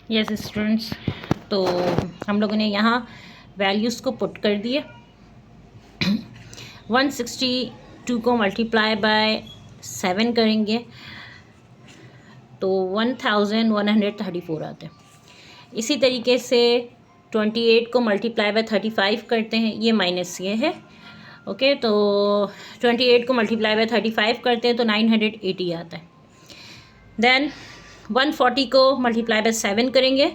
Yes students, तो हम लोगों ने यहाँ वैल्यूज़ को पुट कर दिए। 162 को मल्टीप्लाई बाय 7 करेंगे तो 1134 आता है। इसी तरीके से 28 को मल्टीप्लाई बाय 35 करते हैं, ये माइनस ये है। ओके, तो 28 को मल्टीप्लाई बाय 35 करते हैं तो 980 आता है। देन 140 को मल्टीप्लाई बाय 7 करेंगे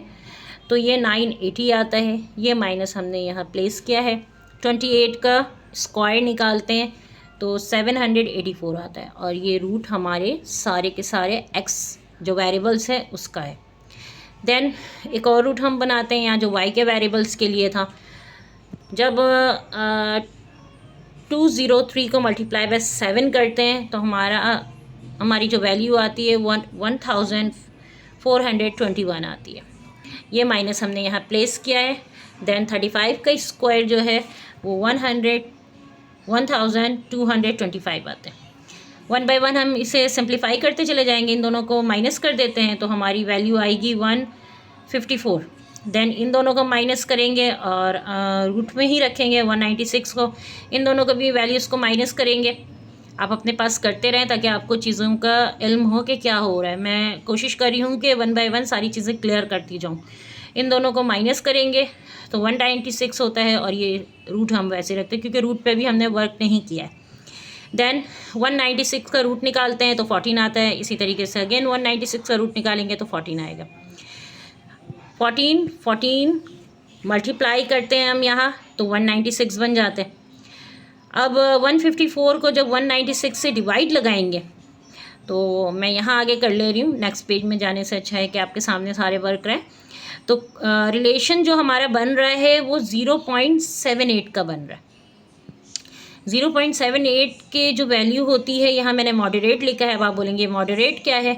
तो ये 980 आता है। ये माइनस हमने यहाँ प्लेस किया है। 28 का स्क्वायर निकालते हैं तो 784 आता है, और ये रूट हमारे सारे के सारे x जो वेरिएबल्स है उसका है। देन एक और रूट हम बनाते हैं यहाँ जो y के वेरिएबल्स के लिए था। जब 203 को मल्टीप्लाई बाय 7 करते हैं तो हमारी जो वैल्यू आती है 1421 आती है। ये माइनस हमने यहाँ प्लेस किया है। देन 35 का स्क्वायर जो है वो 1225 आते हैं। 1 बाय 1 हम इसे सिंप्लीफाई करते चले जाएंगे, इन दोनों को माइनस कर देते हैं तो हमारी वैल्यू आएगी 154। देन इन दोनों को माइनस करेंगे और रूट में ही रखेंगे 196 को। इन दोनों को भी वैल्यूज़ को माइनस करेंगे। आप अपने पास करते रहें ताकि आपको चीज़ों का इल्म हो कि क्या हो रहा है। मैं कोशिश कर रही हूँ कि 1 बाय 1 सारी चीज़ें क्लियर करती जाऊँ। इन दोनों को माइनस करेंगे तो 196 होता है, और ये रूट हम वैसे रखते हैं क्योंकि रूट पे भी हमने वर्क नहीं किया है। देन 196 का रूट निकालते हैं तो 14 आता है। इसी तरीके से अगेन 196 का रूट निकालेंगे तो 14 आएगा। 14 मल्टीप्लाई करते हैं हम यहाँ तो 196 बन जाते हैं। अब 154 को जब 196 से डिवाइड लगाएंगे तो मैं यहाँ आगे कर ले रही हूँ, नेक्स्ट पेज में जाने से अच्छा है कि आपके सामने सारे वर्क रहें। तो रिलेशन जो हमारा बन रहा है वो 0.78 का बन रहा है। 0.78 के जो वैल्यू होती है, यहाँ मैंने मॉडरेट लिखा है। अब आप बोलेंगे मॉडरेट क्या है,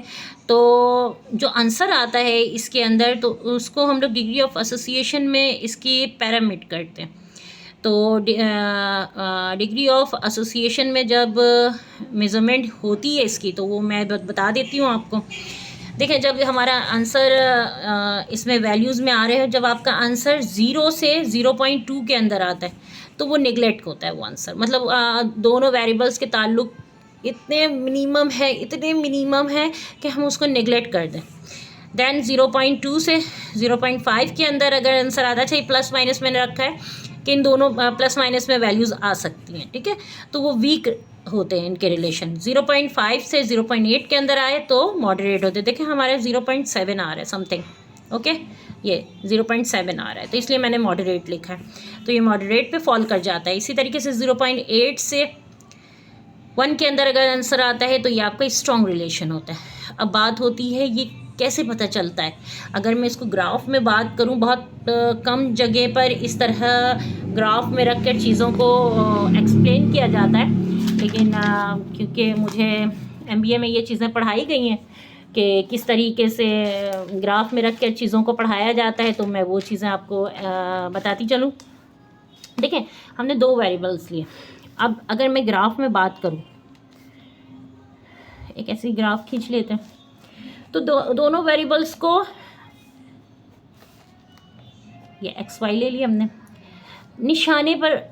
तो जो आंसर आता है इसके अंदर तो उसको हम लोग डिग्री ऑफ एसोसिएशन में इसकी पैरामीटर करते हैं। तो डिग्री ऑफ एसोसिएशन में जब मेज़रमेंट होती है इसकी तो वो मैं बता देती हूँ आपको। देखें, जब हमारा आंसर इसमें वैल्यूज़ में आ रहे हैं, जब आपका आंसर 0 से 0.2 के अंदर आता है तो वो निगलेक्ट होता है वो आंसर। मतलब दोनों वेरिएबल्स के ताल्लुक इतने मिनिमम है कि हम उसको निगलेक्ट कर दें। देन 0.2 से 0.5 के अंदर अगर आंसर आता है, चाहिए प्लस माइनस मैंने रखा है कि इन दोनों प्लस माइनस में वैल्यूज़ आ सकती हैं, ठीक है, तो वो वीक होते हैं इनके रिलेशन। 0.5 से 0.8 के अंदर आए तो मॉडरेट होते हैं। देखें हमारे 0.7 आ रहा है समथिंग, ओके, ये 0.7 आ रहा है तो इसलिए मैंने मॉडरेट लिखा है, तो ये मॉडरेट पे फॉल कर जाता है। इसी तरीके से 0.8 से 1 के अंदर अगर आंसर आता है तो ये आपका स्ट्रॉन्ग रिलेशन होता है। अब बात होती है ये कैसे पता चलता है। अगर मैं इसको ग्राफ में बात करूं, बहुत कम जगह पर इस तरह ग्राफ में रख कर चीज़ों को एक्सप्लेन किया जाता है, लेकिन क्योंकि मुझे MBA में ये चीज़ें पढ़ाई गई हैं कि किस तरीके से ग्राफ में रख कर चीज़ों को पढ़ाया जाता है, तो मैं वो चीज़ें आपको बताती चलूँ। देखें, हमने 2 वेरिएबल्स लिए। अब अगर मैं ग्राफ में बात करूँ, एक ऐसी ग्राफ खींच लेते हैं तो दोनों वेरिएबल्स को, ये XY ले लिया हमने, निशाने पर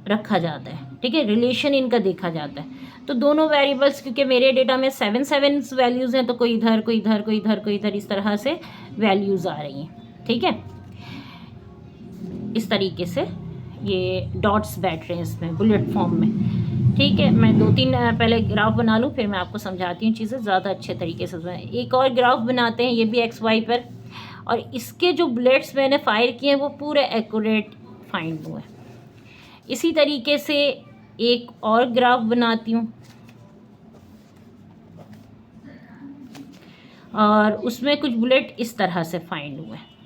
रखा जाता है, ठीक है, रिलेशन इनका देखा जाता है। तो दोनों वेरिएबल्स, क्योंकि मेरे डेटा में 7 वैल्यूज़ हैं तो कोई इधर कोई इधर कोई इधर कोई इधर इस तरह से वैल्यूज़ आ रही हैं, ठीक है। इस तरीके से ये डॉट्स बैठ रहे हैं इसमें बुलेट फॉर्म में, ठीक है। मैं 2-3 पहले ग्राफ बना लूँ फिर मैं आपको समझाती हूँ चीज़ें ज़्यादा अच्छे तरीके से। एक और ग्राफ बनाते हैं, ये भी XY पर, और इसके जो बुलेट्स मैंने फायर किए हैं वो पूरे एक्यूरेट फाइंड हुए। इसी तरीके से एक और ग्राफ बनाती हूँ और उसमें कुछ बुलेट इस तरह से फाइंड हुए।